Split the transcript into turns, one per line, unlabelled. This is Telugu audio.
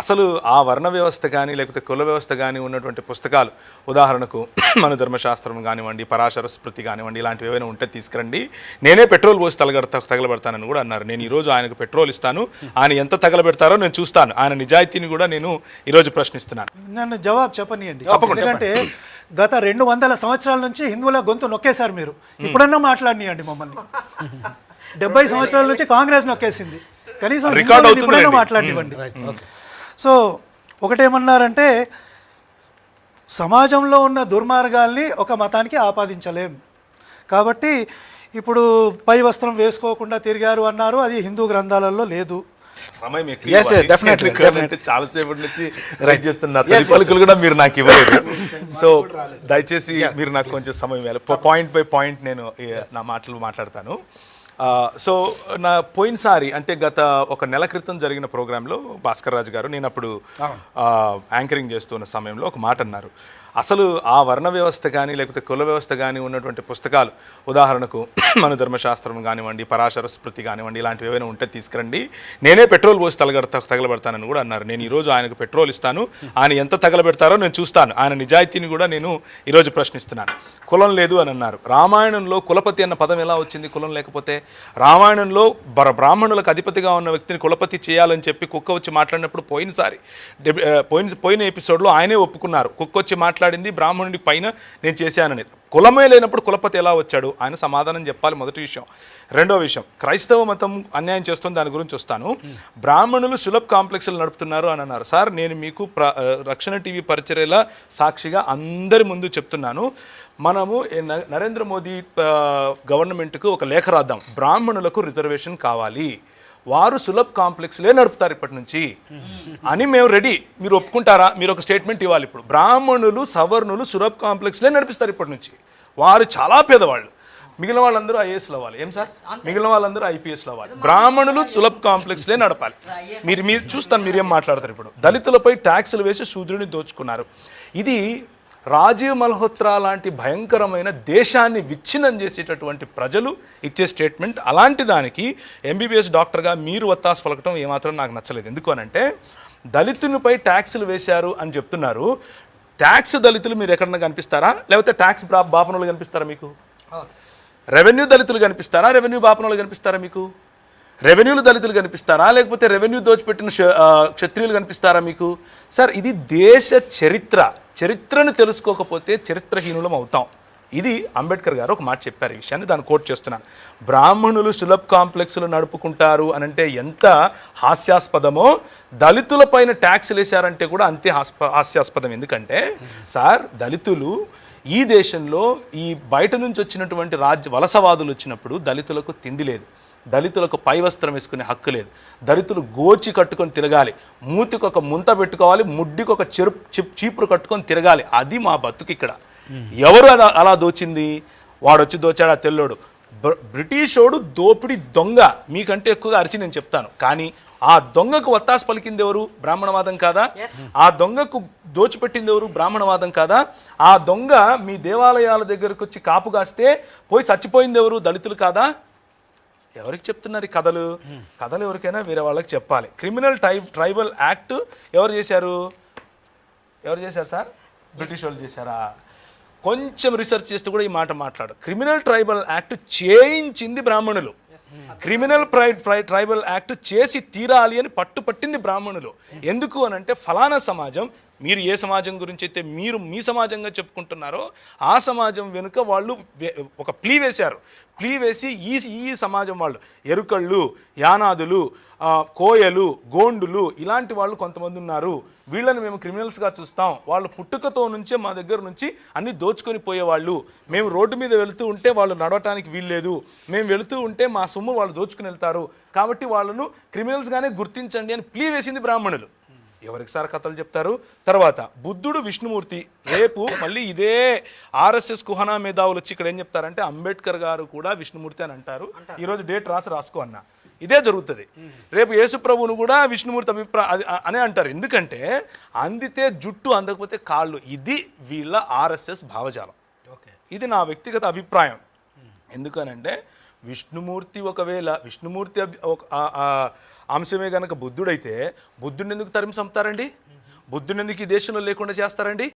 అసలు ఆ వర్ణ వ్యవస్థ కానీ లేకపోతే కుల వ్యవస్థ కానీ ఉన్నటువంటి పుస్తకాలు, ఉదాహరణకు మన ధర్మశాస్త్రం కానివ్వండి, పరాశర స్మృతి కానివ్వండి, ఇలాంటివి ఏమైనా ఉంటే తీసుకురండి, నేనే పెట్రోల్ పోసి తగలబెడతానని కూడా అన్నారు. నేను ఈరోజు ఆయనకు పెట్రోల్ ఇస్తాను, ఆయన ఎంత తగలబెడతారో నేను చూస్తాను, ఆయన నిజాయితీని కూడా నేను ఈరోజు ప్రశ్నిస్తున్నాను.
నన్ను జవాబు చెప్పనియండి. ఎందుకంటే గత 200 సంవత్సరాల నుంచి హిందువుల గొంతు నొక్కేశారు మీరు. ఇప్పుడన్నా మాట్లాడియండి మమ్మల్ని. 70 సంవత్సరాల నుంచి కాంగ్రెస్ నొక్కేసింది, కనీసం ఇప్పుడైనా మాట్లాడివ్వండి. సో ఒకటేమన్నారంటే, సమాజంలో ఉన్న దుర్మార్గాల్ని ఒక మతానికి ఆపాదించలేం కాబట్టి ఇప్పుడు పై వస్త్రం వేసుకోకుండా తిరిగారు అన్నారు, అది హిందూ గ్రంథాలలో లేదు.
చాలాసేపటి నుంచి రైట్ చేస్తున్నారు, పలుకులు కూడా మీరు నాకు ఇవ్వలేదు. సో దయచేసి మీరు నాకు కొంచెం సమయం ఇవ్వాలి. పాయింట్ బై పాయింట్ నేను నా మాటలు మాట్లాడతాను. సో నా పోయినసారి అంటే గత 1 నెల క్రితం జరిగిన ప్రోగ్రాంలో భాస్కర్ రాజు గారు, నేను అప్పుడు యాంకరింగ్ చేస్తున్న సమయంలో ఒక మాట అన్నారు. అసలు ఆ వర్ణ వ్యవస్థ కానీ లేకపోతే కుల వ్యవస్థ కానీ ఉన్నటువంటి పుస్తకాలు, ఉదాహరణకు మన ధర్మశాస్త్రం కానివ్వండి, పరాశర స్మృతి కానివ్వండి, ఇలాంటివి ఏమైనా ఉంటే తీసుకురండి, నేనే పెట్రోల్ పోసి తగలబెడతానని కూడా అన్నారు. నేను ఈరోజు ఆయనకు పెట్రోల్ ఇస్తాను, ఆయన ఎంత తగలబెడతారో నేను చూస్తాను, ఆయన నిజాయితీని కూడా నేను ఈరోజు ప్రశ్నిస్తున్నాను. కులం లేదు అని అన్నారు. రామాయణంలో కులపతి అన్న పదం ఎలా వచ్చింది కులం లేకపోతే? రామాయణంలో బ్రాహ్మణులకు అధిపతిగా ఉన్న వ్యక్తిని కులపతి చేయాలని చెప్పి కుక్క వచ్చి మాట్లాడినప్పుడు పోయిన ఎపిసోడ్లో ఆయనే ఒప్పుకున్నారు, కుక్క వచ్చి మాట్లాడింది బ్రాహ్మణుడి పైన నేను చేశానని. కులమే లేనప్పుడు కులపతి ఎలా వచ్చాడు? ఆయన సమాధానం చెప్పాలి, మొదటి విషయం. రెండో విషయం, క్రైస్తవ మతం అన్యాయం చేస్తుంది, దాని గురించి వస్తాను. బ్రాహ్మణులు సులభ్ కాంప్లెక్స్లు నడుపుతున్నారు అని అన్నారు. సార్, నేను మీకు రక్షణ టీవీ పరిచర్యల సాక్షిగా అందరి ముందు చెప్తున్నాను, మనము నరేంద్ర మోదీ గవర్నమెంట్కు ఒక లేఖ రాద్దాం, బ్రాహ్మణులకు రిజర్వేషన్ కావాలి, వారు సులభ్ కాంప్లెక్స్లే నడుపుతారు ఇప్పటి నుంచి అని మేము రెడీ. మీరు ఒప్పుకుంటారా? మీరు ఒక స్టేట్మెంట్ ఇవ్వాలి. ఇప్పుడు బ్రాహ్మణులు సవర్ణులు సులభ్ కాంప్లెక్స్లే నడిపిస్తారు ఇప్పటి నుంచి, వారు చాలా పేదవాళ్ళు, మిగిలిన వాళ్ళందరూ ఐఏఎస్లు అవ్వాలి. ఏం సార్? మిగిలిన వాళ్ళందరూ ఐపీఎస్లు అవ్వాలి, బ్రాహ్మణులు సులభ్ కాంప్లెక్స్లే నడపాలి. మీరు చూస్తాను మీరేం మాట్లాడతారు. ఇప్పుడు దళితులపై ట్యాక్సులు వేసి శూద్రుని దోచుకున్నారు. ఇది రాజీవ్ మల్హోత్రా లాంటి భయంకరమైన దేశాన్ని విచ్ఛిన్నం చేసేటటువంటి ప్రజలు ఇచ్చే స్టేట్మెంట్. అలాంటి దానికి ఎంబీబీఎస్ డాక్టర్గా మీరు వత్తాసు పలకటం ఏమాత్రం నాకు నచ్చలేదు. ఎందుకు అనంటే, దళితులపై ట్యాక్సులు వేశారు అని చెప్తున్నారు. ట్యాక్స్ దళితులు మీరు ఎక్కడన్నా కనిపిస్తారా? లేకపోతే ట్యాక్స్ బాపనులు కనిపిస్తారా మీకు? రెవెన్యూ దళితులు కనిపిస్తారా? రెవెన్యూ బాపనులు కనిపిస్తారా మీకు? రెవెన్యూలు దళితులు కనిపిస్తారా? లేకపోతే రెవెన్యూ దోచిపెట్టిన క్షత్రియులు కనిపిస్తారా మీకు? సార్, ఇది దేశ చరిత్రను తెలుసుకోకపోతే చరిత్రహీనులం అవుతాం. ఇది అంబేద్కర్ గారు ఒక మాట చెప్పారు, ఈ విషయాన్ని దాన్ని కోట్ చేస్తున్నాను. బ్రాహ్మణులు సులభ్ కాంప్లెక్స్లు నడుపుకుంటారు అనంటే ఎంత హాస్యాస్పదమో, దళితుల పైన ట్యాక్స్లు వేశారంటే కూడా అంతే హాస్యాస్పదం. ఎందుకంటే సార్, దళితులు ఈ దేశంలో ఈ బయట నుంచి వచ్చినటువంటి వలసవాదులు వచ్చినప్పుడు దళితులకు తిండి లేదు, దళితులకు పై వస్త్రం వేసుకునే హక్కు లేదు, దళితులు గోచి కట్టుకొని తిరగాలి, మూతికి ఒక ముంత పెట్టుకోవాలి, ముడ్డికి ఒక చీపురు కట్టుకొని తిరగాలి. అది మా బతుకు ఇక్కడ. ఎవరు అలా దోచింది? వాడు వచ్చి దోచాడు, ఆ తెల్లోడు బ్రిటిషోడు దోపిడి దొంగ. మీకంటే ఎక్కువగా అరిచి నేను చెప్తాను, కానీ ఆ దొంగకు వత్తాసు పలికింది ఎవరు? బ్రాహ్మణవాదం కాదా? ఆ దొంగకు దోచిపెట్టింది ఎవరు? బ్రాహ్మణవాదం కాదా? ఆ దొంగ మీ దేవాలయాల దగ్గరకు వచ్చి కాపు కాస్తే పోయి చచ్చిపోయింది ఎవరు? దళితులు కాదా? ఎవరికి చెప్తున్నారు ఈ కథలు? కథలు ఎవరికైనా వేరే వాళ్ళకి చెప్పాలి. క్రిమినల్ ట్రైబల్ యాక్ట్ ఎవరు చేశారు సార్? బ్రిటిష్ వాళ్ళు చేశారా? కొంచెం రీసెర్చ్ చేస్తూ కూడా ఈ మాట మాట్లాడు. క్రిమినల్ ట్రైబల్ యాక్ట్ చేయించింది బ్రాహ్మణులు. క్రిమినల్ ట్రైబల్ యాక్ట్ చేసి తీరాలి అని పట్టుపట్టింది బ్రాహ్మణులు. ఎందుకు అనంటే, ఫలానా సమాజం, మీరు ఏ సమాజం గురించి అయితే మీరు మీ సమాజంగా చెప్పుకుంటున్నారో ఆ సమాజం వెనుక వాళ్ళు ఒక ప్లీ వేశారు. ప్లీ వేసి ఈ సమాజం వాళ్ళు ఎరుకళ్ళు, యానాదులు, కోయలు, గోండులు ఇలాంటి వాళ్ళు కొంతమంది ఉన్నారు, వీళ్ళని మేము క్రిమినల్స్గా చూస్తాం, వాళ్ళు పుట్టుకతో నుంచే మా దగ్గర నుంచి అన్ని దోచుకొని పోయేవాళ్ళు, మేము రోడ్డు మీద వెళుతూ ఉంటే వాళ్ళు నడవటానికి వీల్లేదు, మేము వెళుతూ ఉంటే మా సొమ్ము వాళ్ళు దోచుకుని వెళ్తారు, కాబట్టి వాళ్ళను క్రిమినల్స్గానే గుర్తించండి అని ప్లీ వేసింది బ్రాహ్మణులు. ఎవరికి సార్ కథలు చెప్తారు? తర్వాత బుద్ధుడు, విష్ణుమూర్తి. రేపు మళ్ళీ ఇదే ఆర్ఎస్ఎస్ కుహనా మేధావులు వచ్చి ఇక్కడ ఏం చెప్తారంటే, అంబేద్కర్ గారు కూడా విష్ణుమూర్తి అని అంటారు, ఈరోజు డేట్ రాసుకో అన్న. ఇదే జరుగుతుంది. రేపు యేసుప్రభువును కూడా విష్ణుమూర్తి అనే అంటారు. ఎందుకంటే అందితే జుట్టు, అందకపోతే కాళ్ళు. ఇది వీళ్ళ ఆర్ఎస్ఎస్ భావజాలం. ఇది నా వ్యక్తిగత అభిప్రాయం. ఎందుకనంటే విష్ణుమూర్తి ఒకవేళ అంశమే కనుక బుద్ధుడైతే బుద్ధుడిని ఎందుకు తరిమి చంపుతారండి? బుద్ధుడిని ఎందుకు ఈ దేశంలో లేకుండా చేస్తారండి?